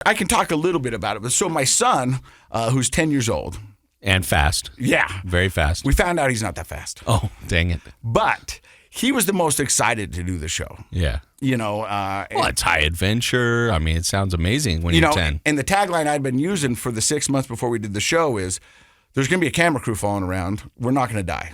I can talk a little bit about it. But so my son, who's 10 years old. And fast. Yeah. Very fast. We found out he's not that fast. Oh, dang it. But he was the most excited to do the show. Yeah. Well, it's high adventure. I mean, it sounds amazing when you're 10. And the tagline I'd been using for the 6 months before we did the show is, there's going to be a camera crew following around. We're not going to die.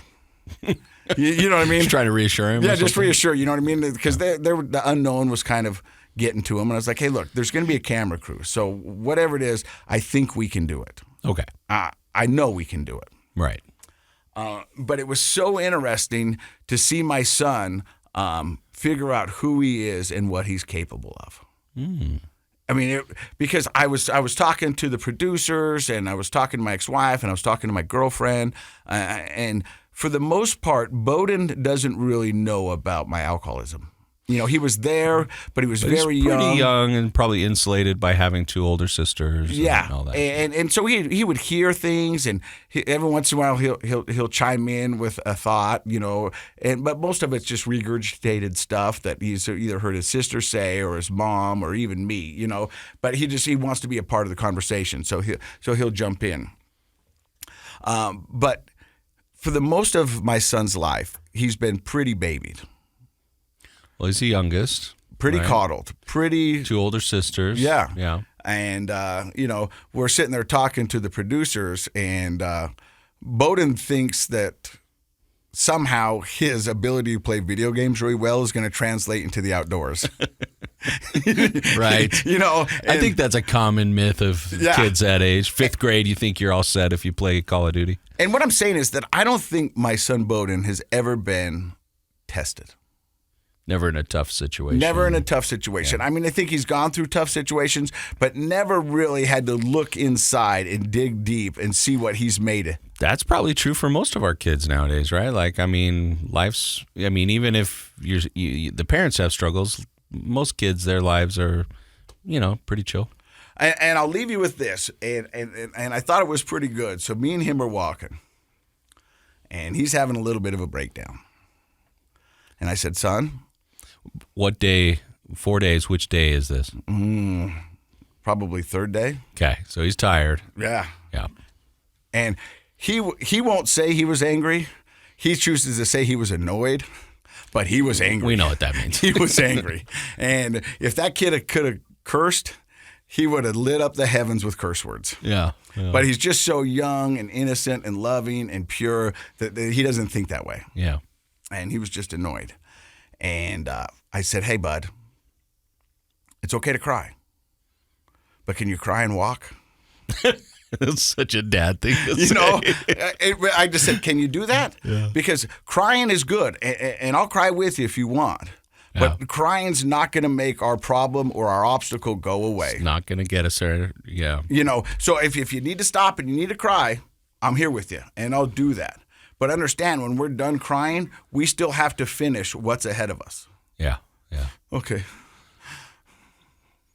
You know what I mean? Just trying to reassure him. Yeah, just reassure. You know what I mean? Because the unknown was kind of getting to him. And I was like, hey, look, there's going to be a camera crew. So whatever it is, I think we can do it. Okay. I know we can do it. Right. But it was so interesting to see my son figure out who he is and what he's capable of. I mean, because I was talking to the producers, and I was talking to my ex-wife, and I was talking to my girlfriend, and for the most part, Bowden doesn't really know about my alcoholism. He was there, but he was very young. Pretty young and probably insulated by having 2 older sisters. Yeah, and all that. And so he would hear things, and every once in a while he'll chime in with a thought, but most of it's just regurgitated stuff that he's either heard his sister say or his mom or even me, But he wants to be a part of the conversation, so he'll jump in. But for the most of my son's life, he's been pretty babied. Well, he's the youngest. Pretty right? coddled. Pretty. 2 older sisters. Yeah. Yeah. And, we're sitting there talking to the producers, and Bowden thinks that somehow his ability to play video games really well is going to translate into the outdoors. Right. I think that's a common myth of kids that age. 5th grade, you think you're all set if you play Call of Duty. And what I'm saying is that I don't think my son Bowden has ever been tested. Never in a tough situation. Never in a tough situation. Yeah. I mean, I think he's gone through tough situations, but never really had to look inside and dig deep and see what he's made. That's probably true for most of our kids nowadays, right? Even if the parents have struggles, most kids, their lives are, pretty chill. And I'll leave you with this, and I thought it was pretty good. So me and him are walking, and he's having a little bit of a breakdown. And I said, son. What day? 4 days. Which day is this? Probably 3rd day. Okay, so he's tired. Yeah. Yeah. And he won't say he was angry. He chooses to say he was annoyed, but he was angry. We know what that means. He was angry. And if that kid could have cursed, he would have lit up the heavens with curse words. Yeah. But he's just so young and innocent and loving and pure that he doesn't think that way. Yeah. And he was just annoyed. And I said, hey, bud, it's okay to cry. But can you cry and walk? That's such a dad thing to say. I just said, can you do that? Yeah. Because crying is good. And I'll cry with you if you want. Yeah. But crying's not going to make our problem or our obstacle go away. It's not going to get us there. Yeah. So if you need to stop and you need to cry, I'm here with you. And I'll do that. But understand, when we're done crying, we still have to finish what's ahead of us. Yeah, yeah. Okay.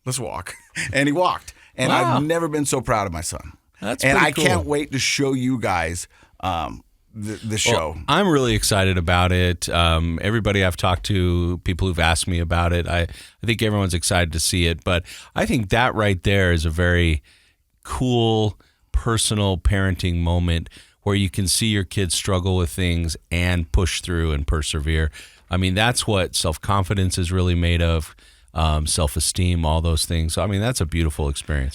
Let's walk. And he walked. And Wow. I've never been so proud of my son. That's and pretty I cool. can't wait to show you guys the show. Well, I'm really excited about it. Everybody I've talked to, people who've asked me about it, I think everyone's excited to see it. But I think that right there is a very cool, personal parenting moment where you can see your kids struggle with things and push through and persevere. I mean, that's what self-confidence is really made of, self-esteem, all those things. So, I mean, that's a beautiful experience.